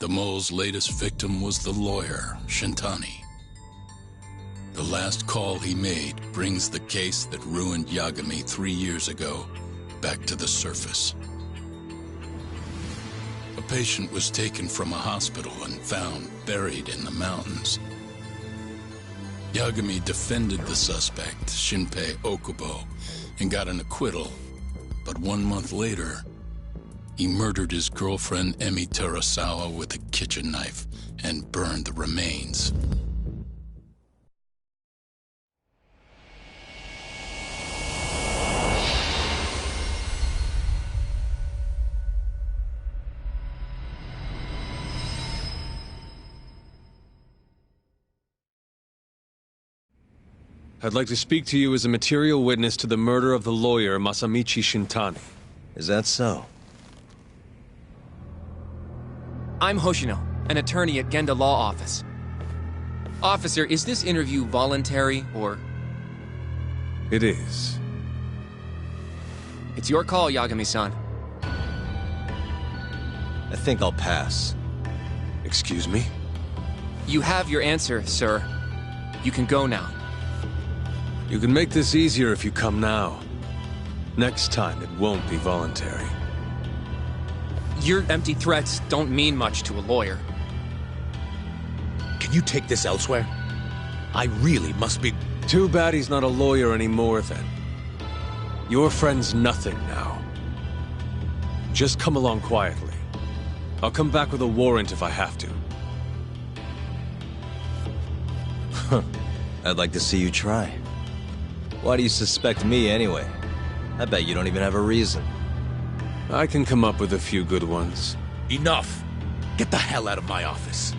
The mole's latest victim was the lawyer, Shintani. The last call he made brings the case that ruined Yagami 3 years ago back to the surface. A patient was taken from a hospital and found buried in the mountains. Yagami defended the suspect, Shinpei Okubo, and got an acquittal. But 1 month later, he murdered his girlfriend Emi Terasawa with a kitchen knife and burned the remains. I'd like to speak to you as a material witness to the murder of the lawyer Masamichi Shintani. Is that so? I'm Hoshino, an attorney at Genda Law Office. Officer, is this interview voluntary, or...? It is. It's your call, Yagami-san. I think I'll pass. Excuse me? You have your answer, sir. You can go now. You can make this easier if you come now. Next time, it won't be voluntary. Your empty threats don't mean much to a lawyer. Can you take this elsewhere? I really must be... Too bad he's not a lawyer anymore, then. Your friend's nothing now. Just come along quietly. I'll come back with a warrant if I have to. I'd like to see you try. Why do you suspect me anyway? I bet you don't even have a reason. I can come up with a few good ones. Enough! Get the hell out of my office.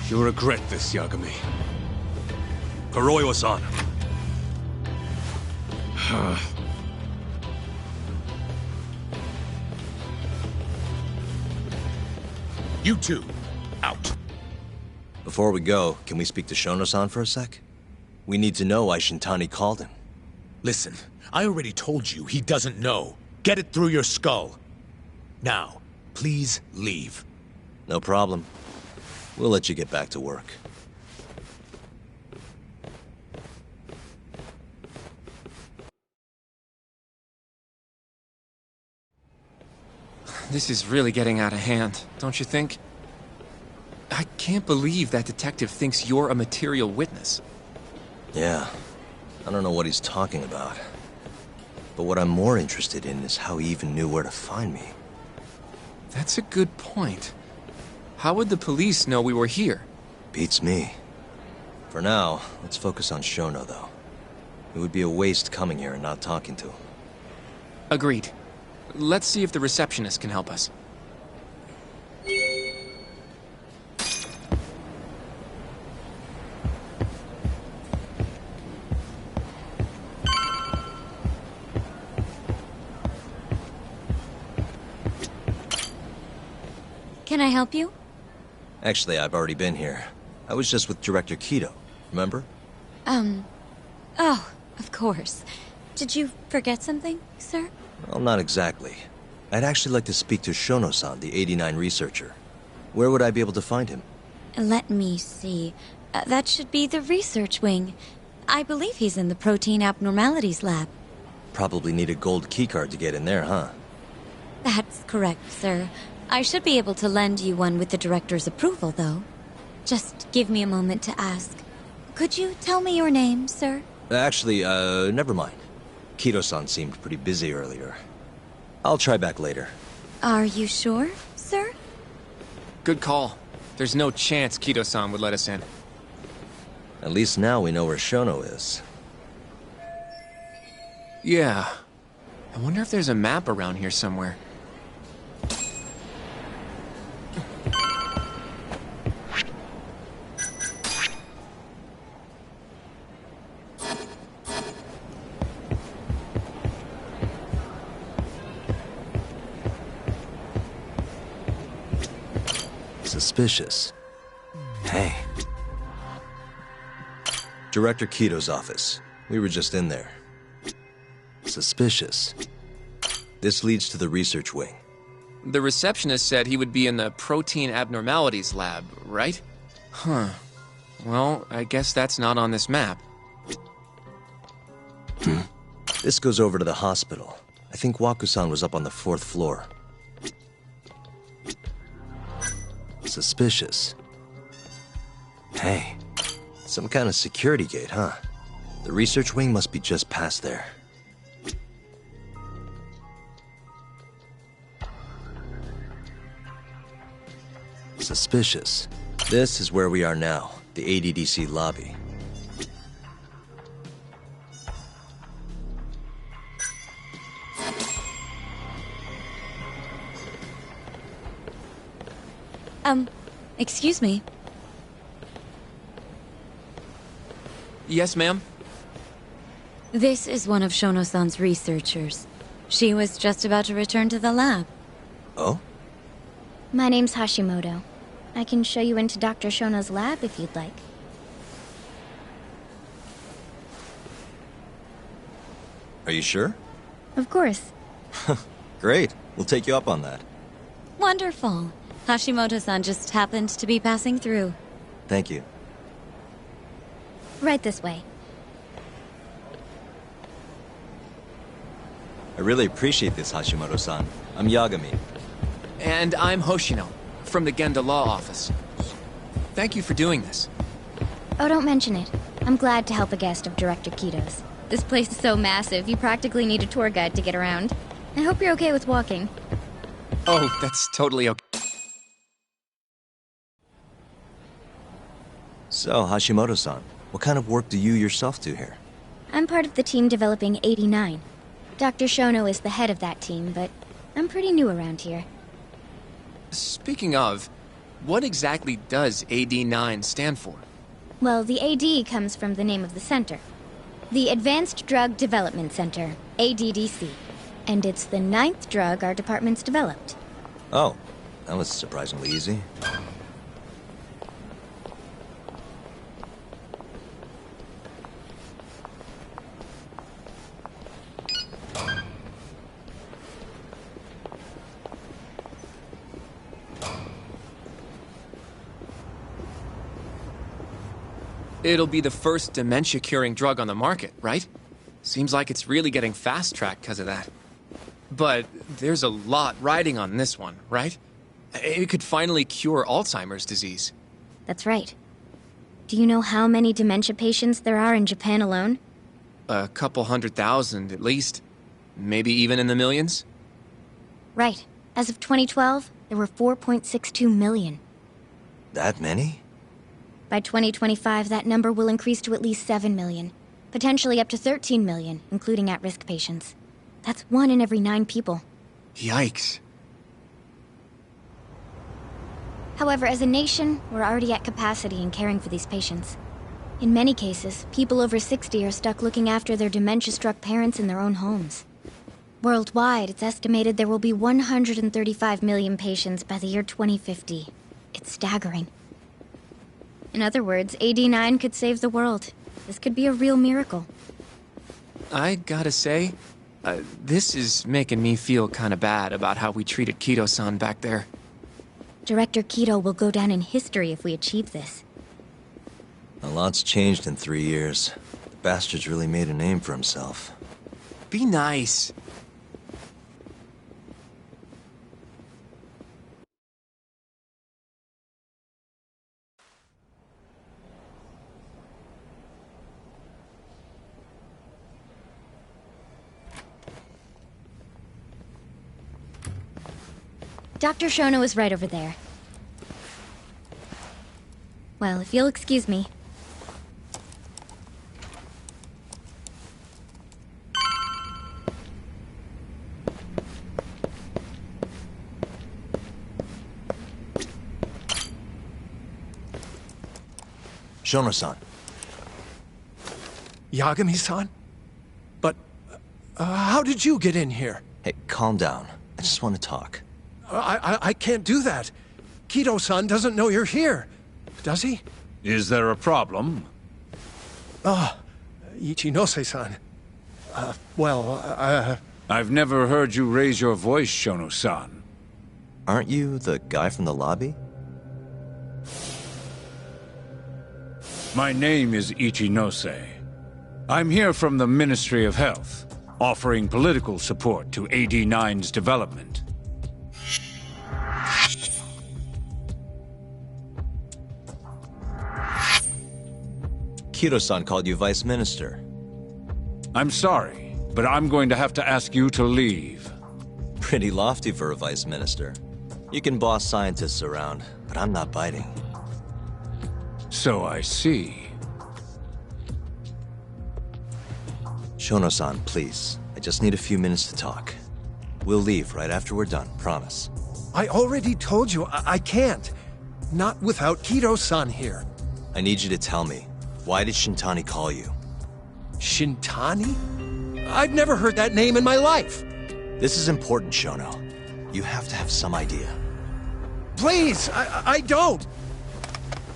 You'll regret this, Yagami. Kuroiwa-san. You two, out. Before we go, can we speak to Shono-san for a sec? We need to know why Shintani called him. Listen, I already told you he doesn't know. Get it through your skull. Now, please leave. No problem. We'll let you get back to work. This is really getting out of hand, don't you think? I can't believe that detective thinks you're a material witness. Yeah. I don't know what he's talking about. But what I'm more interested in is how he even knew where to find me. That's a good point. How would the police know we were here? Beats me. For now, let's focus on Shono, though. It would be a waste coming here and not talking to him. Agreed. Let's see if the receptionist can help us. Can I help you? Actually, I've already been here. I was just with Director Kido, remember? Oh, of course. Did you forget something, sir? Well, not exactly. I'd actually like to speak to Shono-san, the 89 researcher. Where would I be able to find him? Let me see. That should be the research wing. I believe he's in the protein abnormalities lab. Probably need a gold keycard to get in there, huh? That's correct, sir. I should be able to lend you one with the director's approval, though. Just give me a moment to ask. Could you tell me your name, sir? Actually, never mind. Kido-san seemed pretty busy earlier. I'll try back later. Are you sure, sir? Good call. There's no chance Kido-san would let us in. At least now we know where Shono is. Yeah. I wonder if there's a map around here somewhere. Suspicious. Hey. Director Kido's office. We were just in there. Suspicious. This leads to the research wing. The receptionist said he would be in the protein abnormalities lab, right? Huh. Well, I guess that's not on this map. This goes over to the hospital. I think Waku-san was up on the 4th floor. Suspicious. Hey, some kind of security gate, huh? The research wing must be just past there. Suspicious. This is where we are now, the ADDC lobby. Excuse me. Yes, ma'am? This is one of Shono-san's researchers. She was just about to return to the lab. Oh? My name's Hashimoto. I can show you into Dr. Shono's lab if you'd like. Are you sure? Of course. Great. We'll take you up on that. Wonderful. Hashimoto-san just happened to be passing through. Thank you. Right this way. I really appreciate this, Hashimoto-san. I'm Yagami. And I'm Hoshino, from the Genda Law Office. Thank you for doing this. Oh, don't mention it. I'm glad to help a guest of Director Kito's. This place is so massive, you practically need a tour guide to get around. I hope you're okay with walking. Oh, that's totally okay. So, Hashimoto-san, what kind of work do you yourself do here? I'm part of the team developing 89. Dr. Shono is the head of that team, but I'm pretty new around here. Speaking of, what exactly does AD9 stand for? Well, the AD comes from the name of the center. The Advanced Drug Development Center, ADDC. And it's the 9th drug our department's developed. Oh, that was surprisingly easy. It'll be the first dementia-curing drug on the market, right? Seems like it's really getting fast-tracked because of that. But there's a lot riding on this one, right? It could finally cure Alzheimer's disease. That's right. Do you know how many dementia patients there are in Japan alone? A couple 100,000 at least. Maybe even in the millions? Right. As of 2012, there were 4.62 million. That many? By 2025, that number will increase to at least 7 million. Potentially up to 13 million, including at-risk patients. That's 1 in every 9 people. Yikes. However, as a nation, we're already at capacity in caring for these patients. In many cases, people over 60 are stuck looking after their dementia-struck parents in their own homes. Worldwide, it's estimated there will be 135 million patients by the year 2050. It's staggering. In other words, AD9 could save the world. This could be a real miracle. I gotta say, this is making me feel kinda bad about how we treated Kito-san back there. Director Kito will go down in history if we achieve this. A lot's changed in 3 years. The bastard's really made a name for himself. Be nice. Dr. Shono is right over there. Well, if you'll excuse me. Shono-san. Yagami-san? But, how did you get in here? Hey, calm down. I just want to talk. I can't do that. Kito-san doesn't know you're here. Does he? Is there a problem? Ichinose-san. I've never heard you raise your voice, Shono-san. Aren't you the guy from the lobby? My name is Ichinose. I'm here from the Ministry of Health, offering political support to AD-9's development. Kiro-san called you Vice Minister. I'm sorry, but I'm going to have to ask you to leave. Pretty lofty for a Vice Minister. You can boss scientists around, but I'm not biting. So I see. Shono-san, please. I just need a few minutes to talk. We'll leave right after we're done, promise. I already told you, I can't. Not without Kiro-san here. I need you to tell me, why did Shintani call you? Shintani? I've never heard that name in my life. This is important, Shono. You have to have some idea. Please, I don't.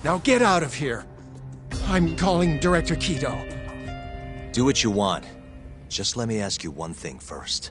Now get out of here. I'm calling Director Kido. Do what you want. Just let me ask you one thing first.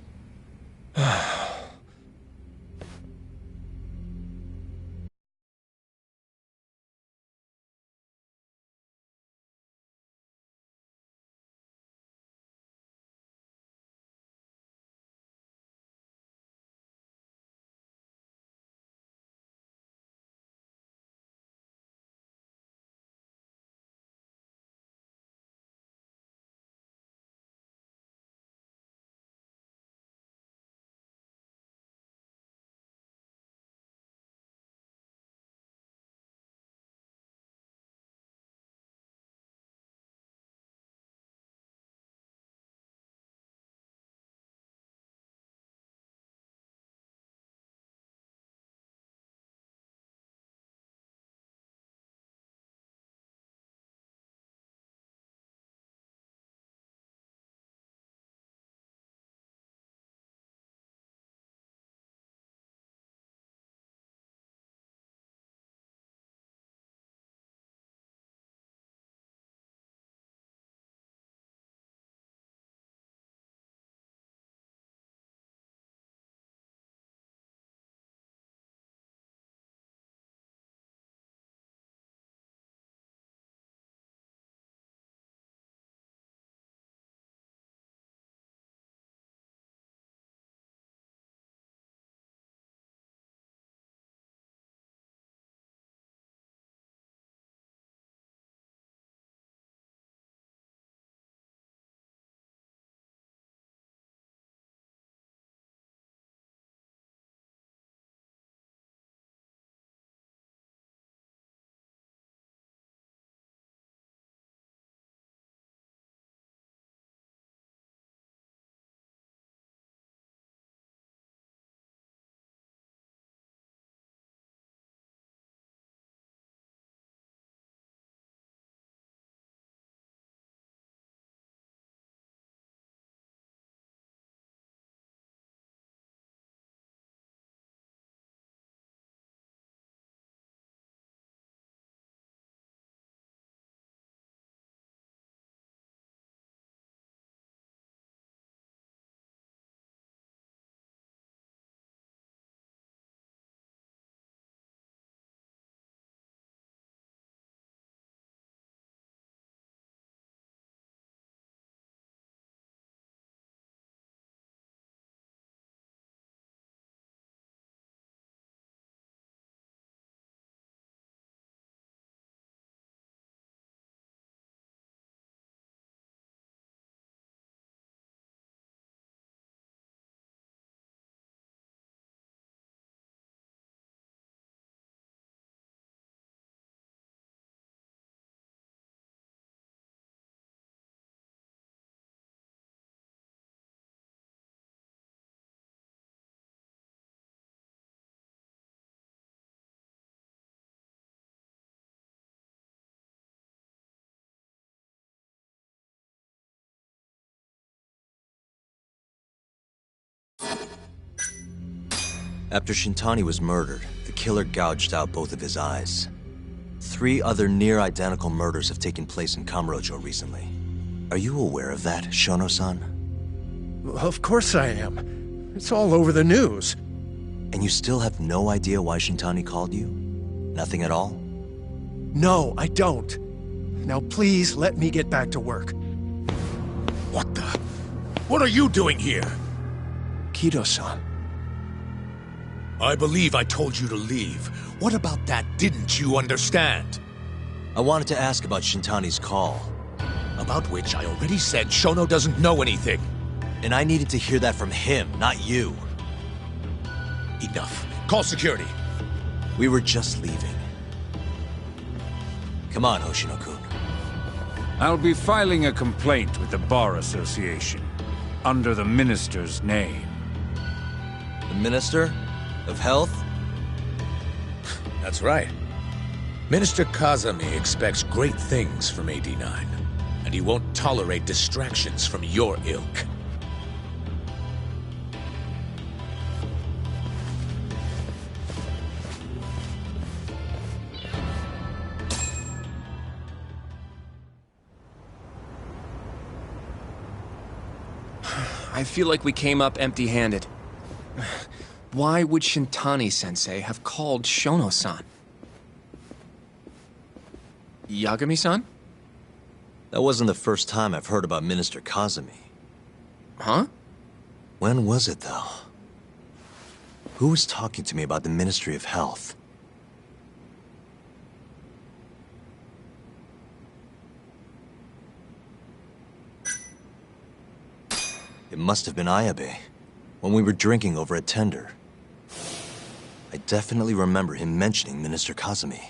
After Shintani was murdered, the killer gouged out both of his eyes. 3 other near-identical murders have taken place in Kamurocho recently. Are you aware of that, Shono-san? Of course I am. It's all over the news. And you still have no idea why Shintani called you? Nothing at all? No, I don't. Now please let me get back to work. What the? What are you doing here? Kido-san. I believe I told you to leave. What about that didn't you understand? I wanted to ask about Shintani's call. About which I already said Shono doesn't know anything. And I needed to hear that from him, not you. Enough. Call security. We were just leaving. Come on, Hoshino-kun. I'll be filing a complaint with the Bar Association, under the Minister's name. The Minister of Health? That's right. Minister Kazami expects great things from AD9, and he won't tolerate distractions from your ilk. I feel like we came up empty-handed. Why would Shintani-sensei have called Shono-san? Yagami-san? That wasn't the first time I've heard about Minister Kazami. Huh? When was it, though? Who was talking to me about the Ministry of Health? It must have been Ayabe, when we were drinking over a tender. I definitely remember him mentioning Minister Kazami.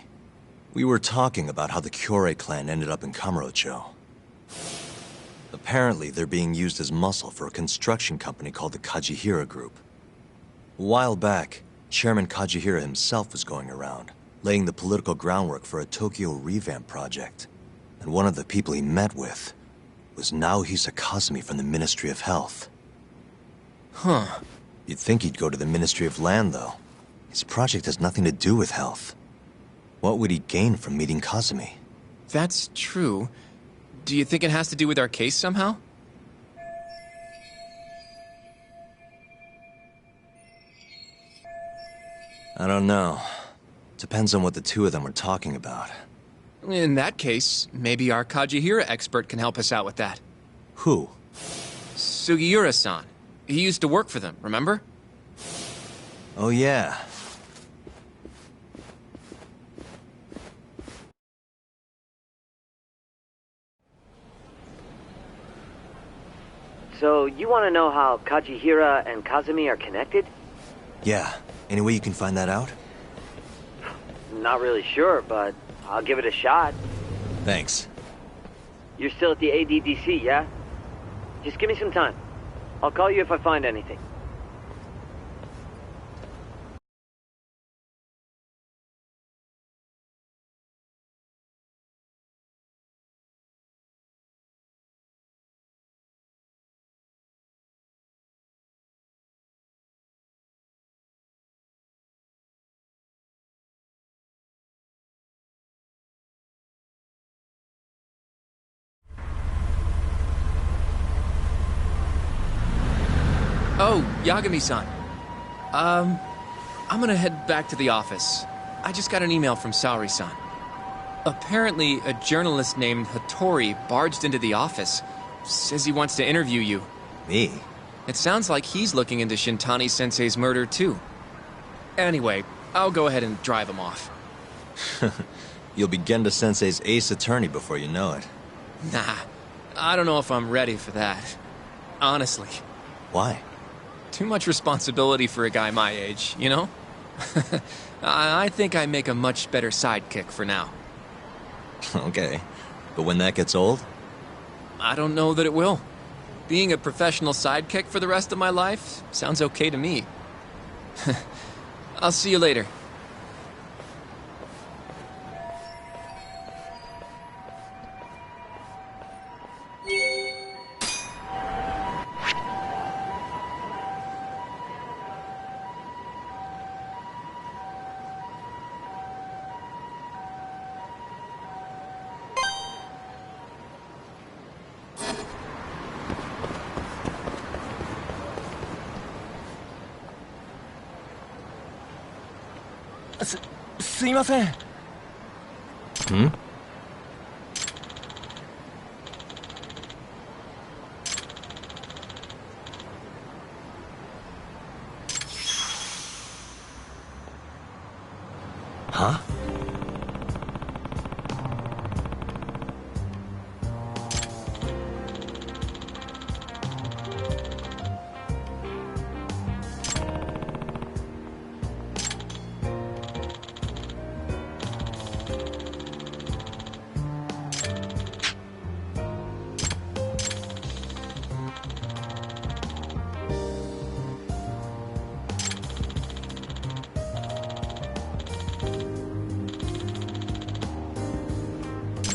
We were talking about how the Kyorei clan ended up in Kamurocho. Apparently, they're being used as muscle for a construction company called the Kajihira Group. A while back, Chairman Kajihira himself was going around, laying the political groundwork for a Tokyo revamp project. And one of the people he met with was Naohisa Kazami from the Ministry of Health. Huh. You'd think he'd go to the Ministry of Land, though. His project has nothing to do with health. What would he gain from meeting Kazami? That's true. Do you think it has to do with our case somehow? I don't know. Depends on what the two of them were talking about. In that case, maybe our Kajihira expert can help us out with that. Who? Sugiura-san. He used to work for them, remember? Oh, yeah. So, you want to know how Kajihira and Kazami are connected? Yeah. Any way you can find that out? Not really sure, but I'll give it a shot. Thanks. You're still at the ADDC, yeah? Just give me some time. I'll call you if I find anything. Oh, Yagami-san. I'm gonna head back to the office. I just got an email from Saori-san. Apparently, a journalist named Hattori barged into the office. Says he wants to interview you. Me? It sounds like he's looking into Shintani-sensei's murder, too. Anyway, I'll go ahead and drive him off. You'll be Genda-sensei's ace attorney before you know it. Nah, I don't know if I'm ready for that. Honestly. Why? Too much responsibility for a guy my age, you know? I think I make a much better sidekick for now. Okay. But when that gets old? I don't know that it will. Being a professional sidekick for the rest of my life sounds okay to me. I'll see you later. すいません。Hmm? Huh?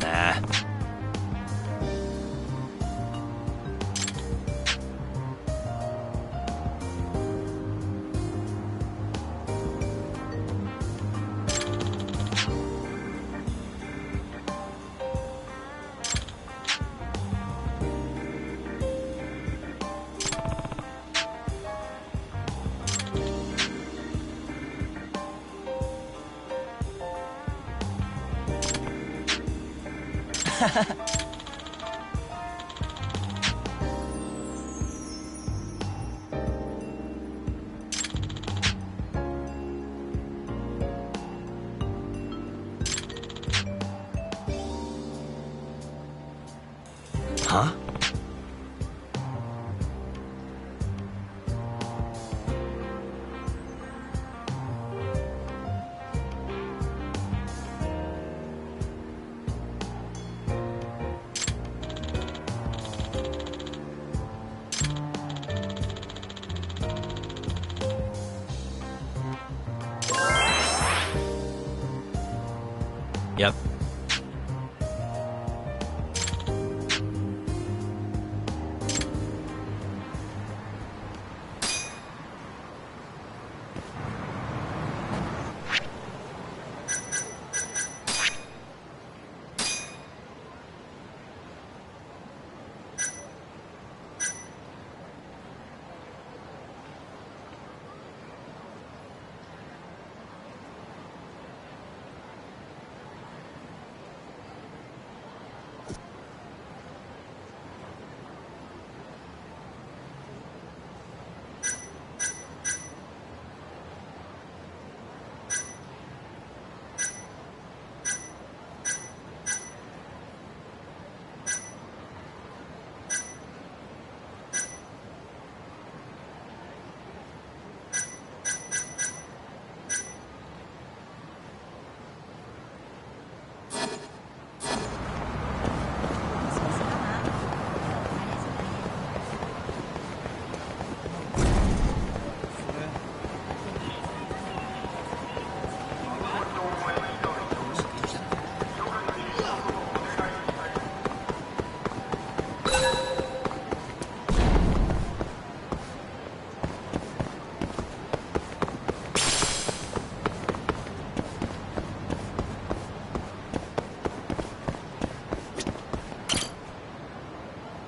Nah. Huh? Yep.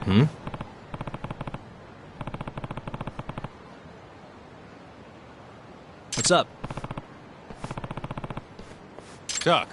Hmm? What's up? Doc.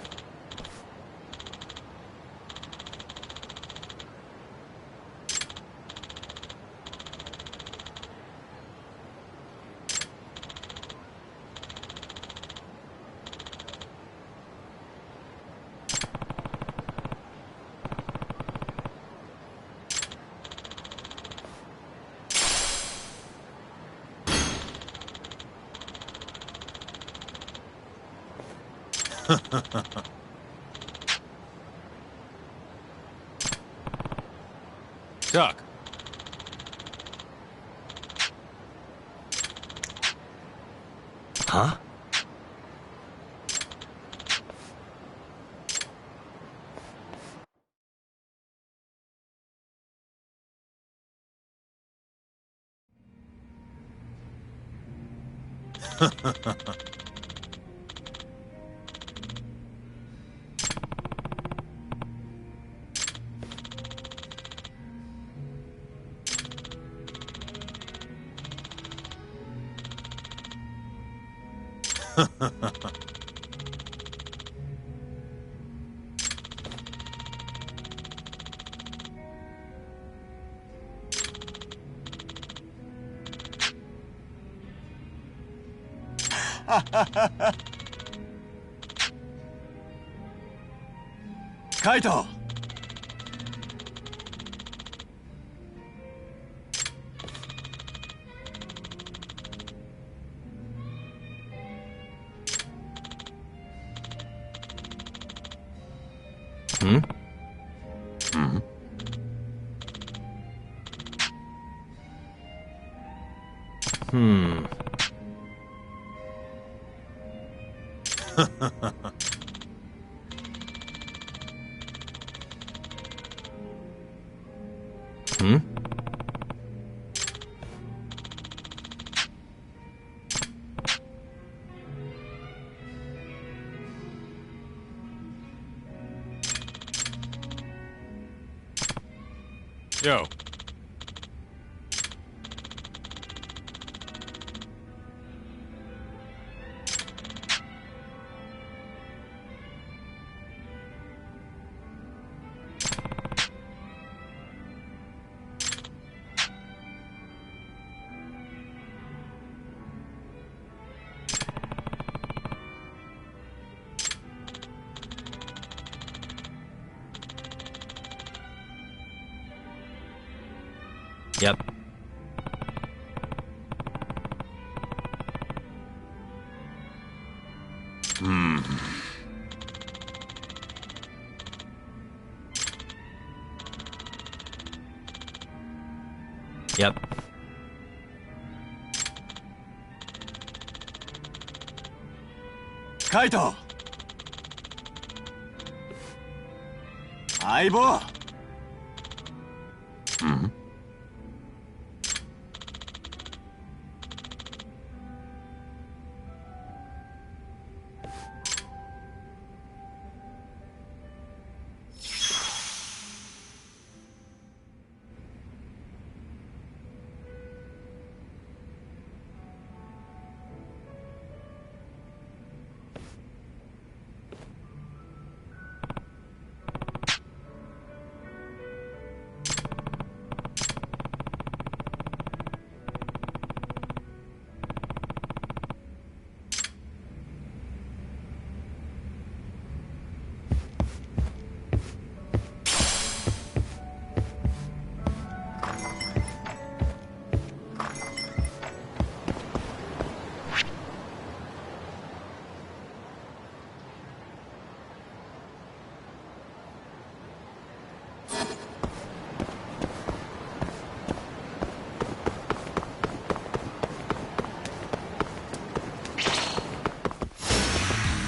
Doc. Huh? カイト。Yo. Yep. Yep.カイト。相棒。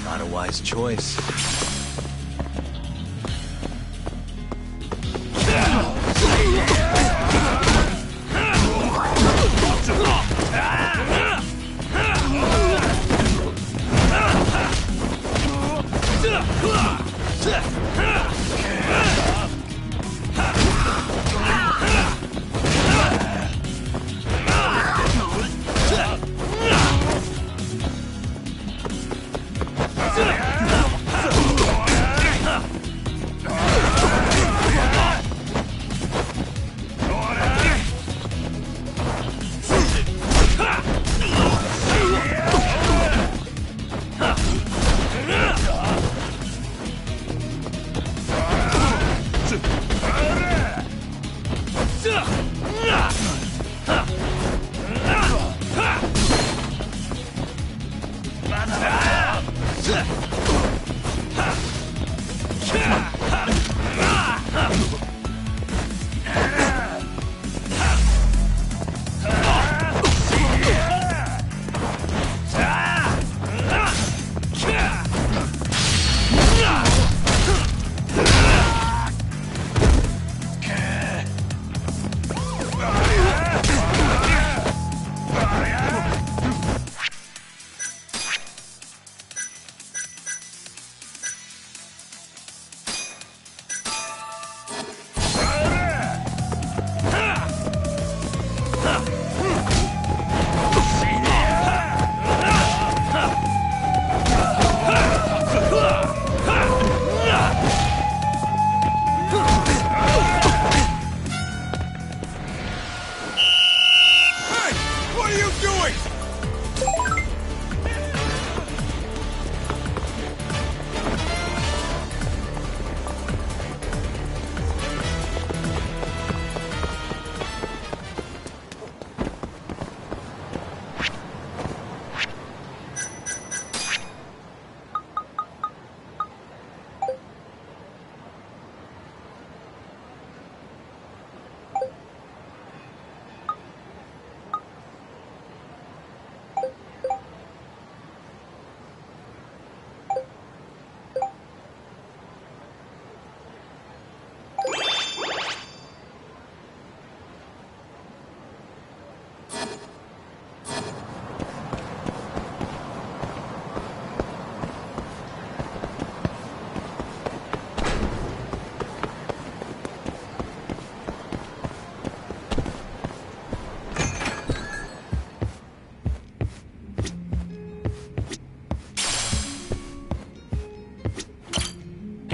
Not a wise choice.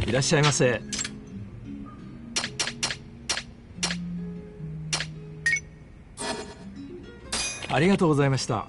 いらっしゃいませ。ありがとうございました。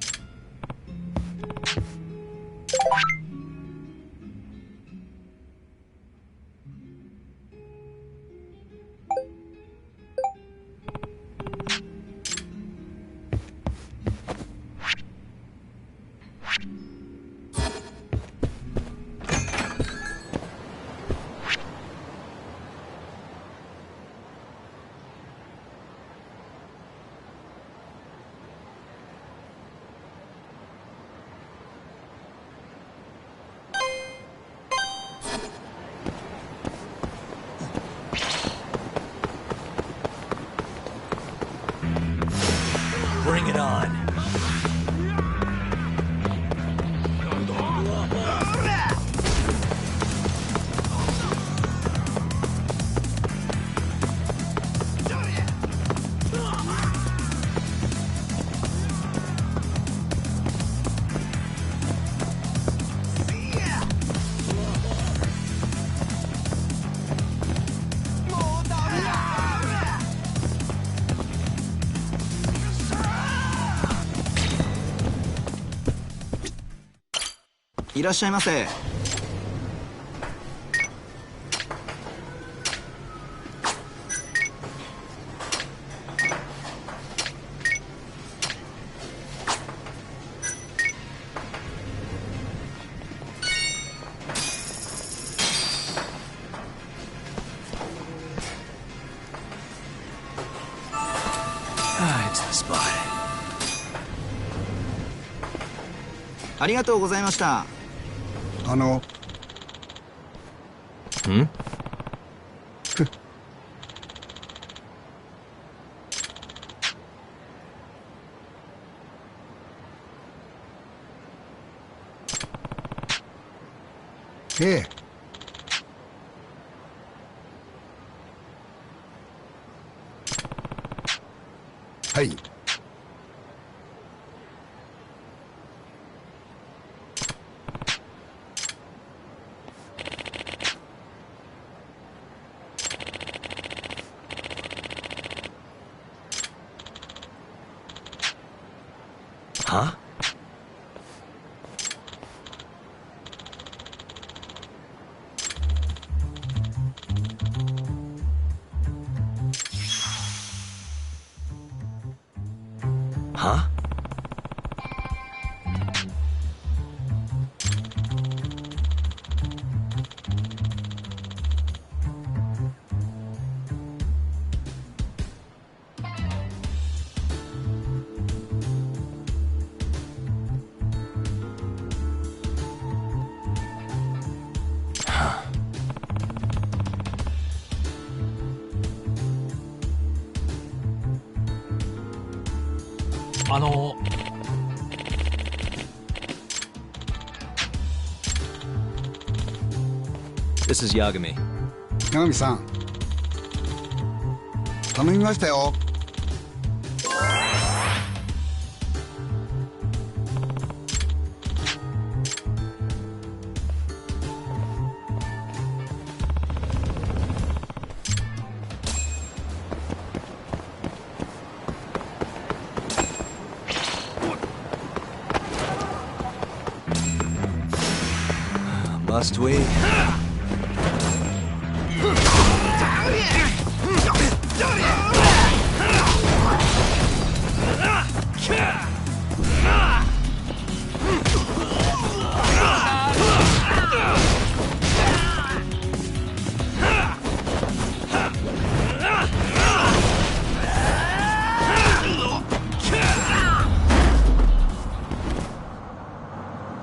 Bring it on.いらっしゃいませ。ありがとうございました。ん？ええ。はい。は？は？This is Yagami. 八神さん、頼みましたよ。Must we?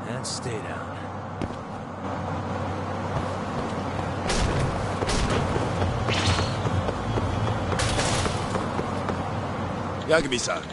And stay down. Yagami-san.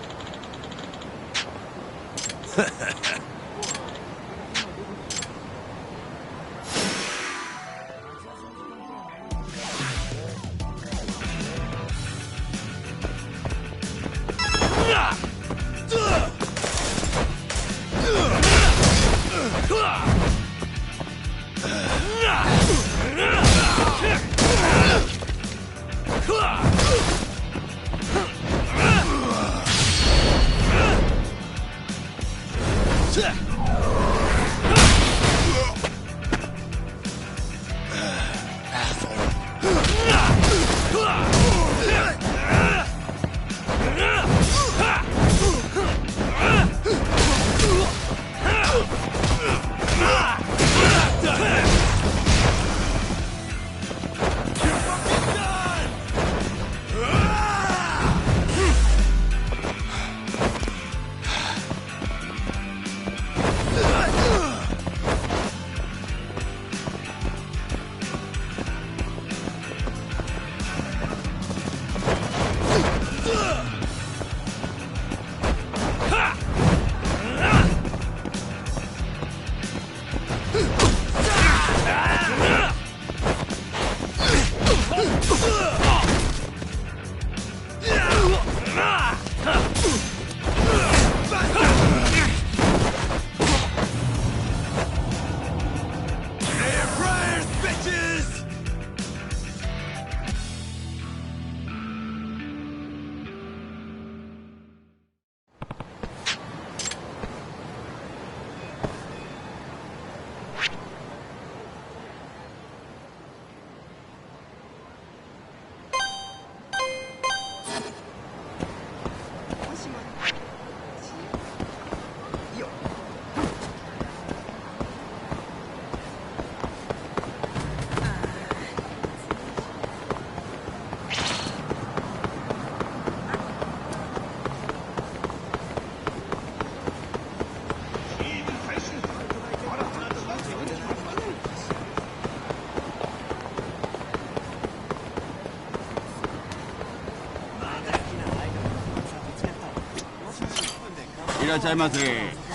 いらっしゃいませ。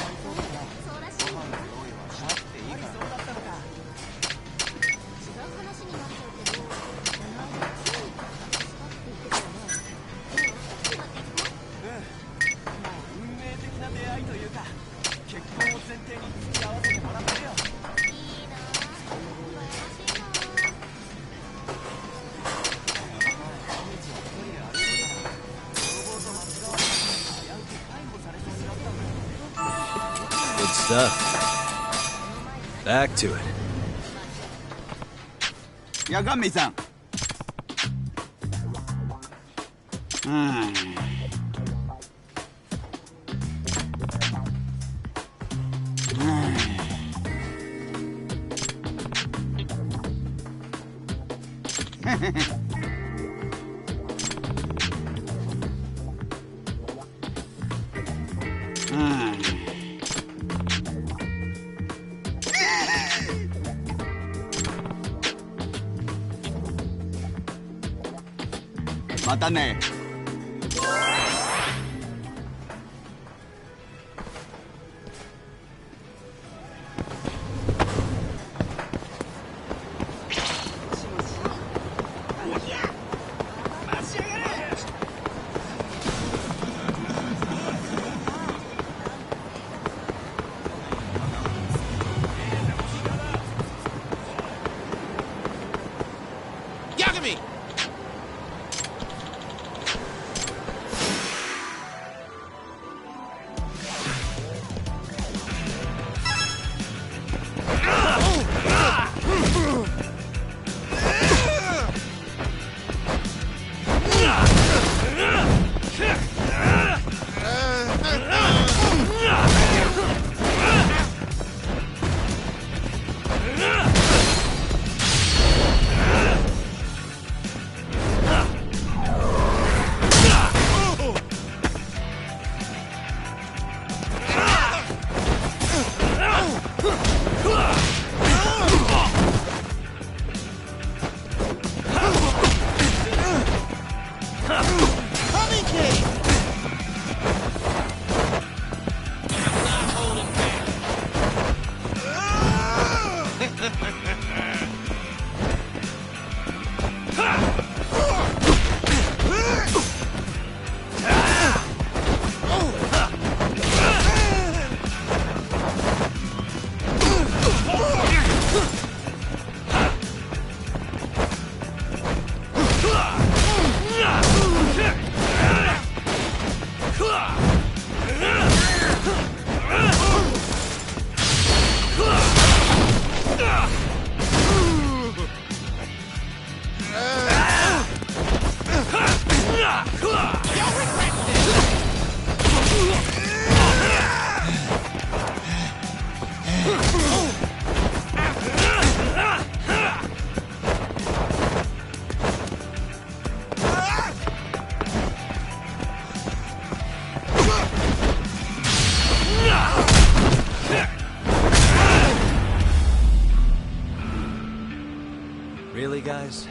Back to it. やかんめいさん。またね。Really, guys?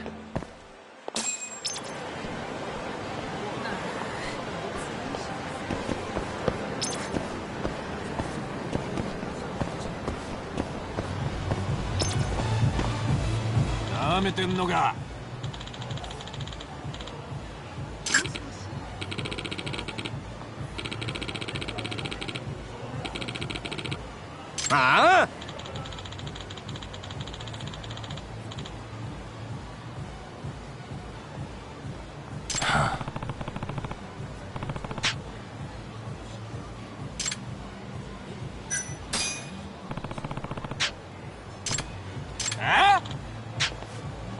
Ah!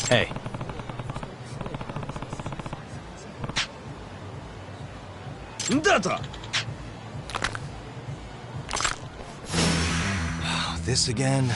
Hey. This again?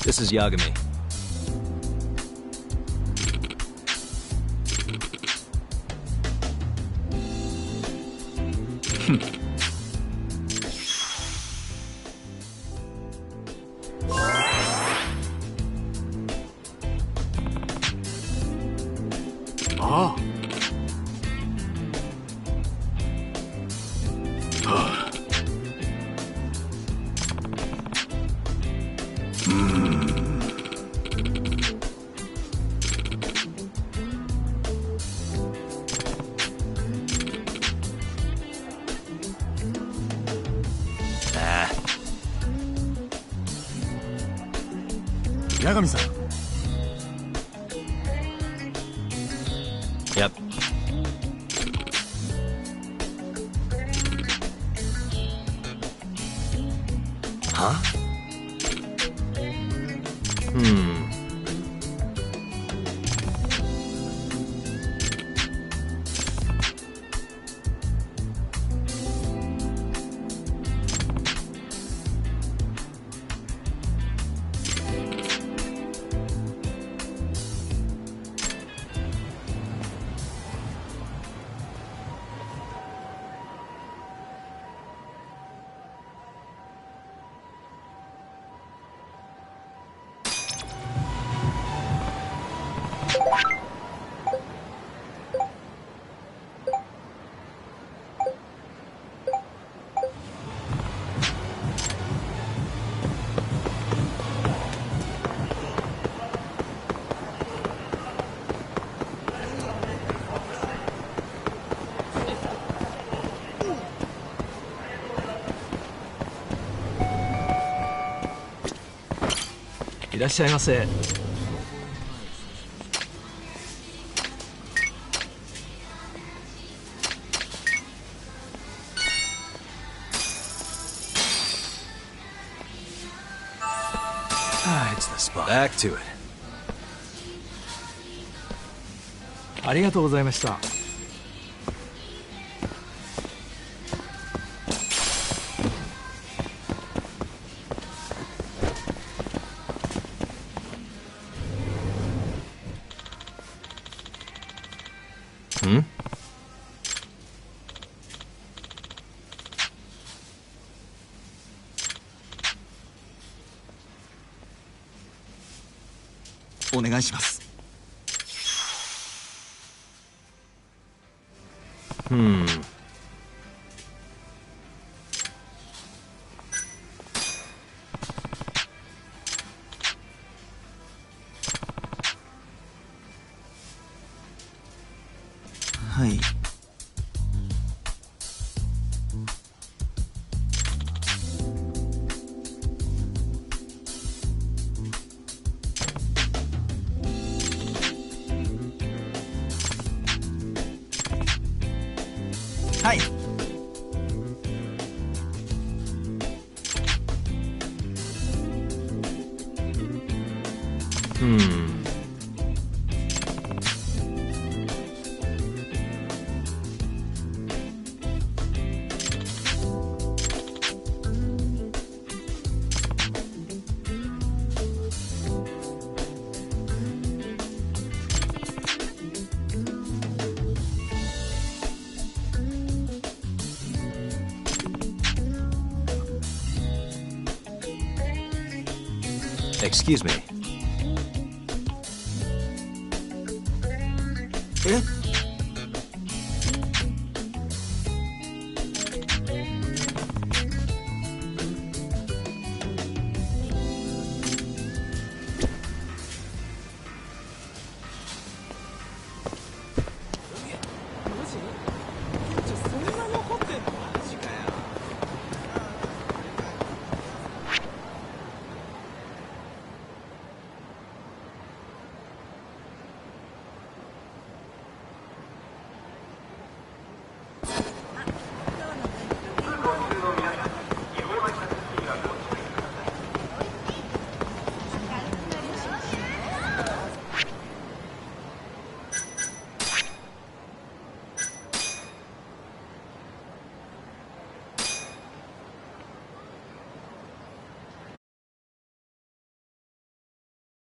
This is Yagami. Yagami-san. Yep. Huh?いらっしゃいませ。It's the spot. Back to it. ありがとうございました。お願いします。はい。Excuse me.え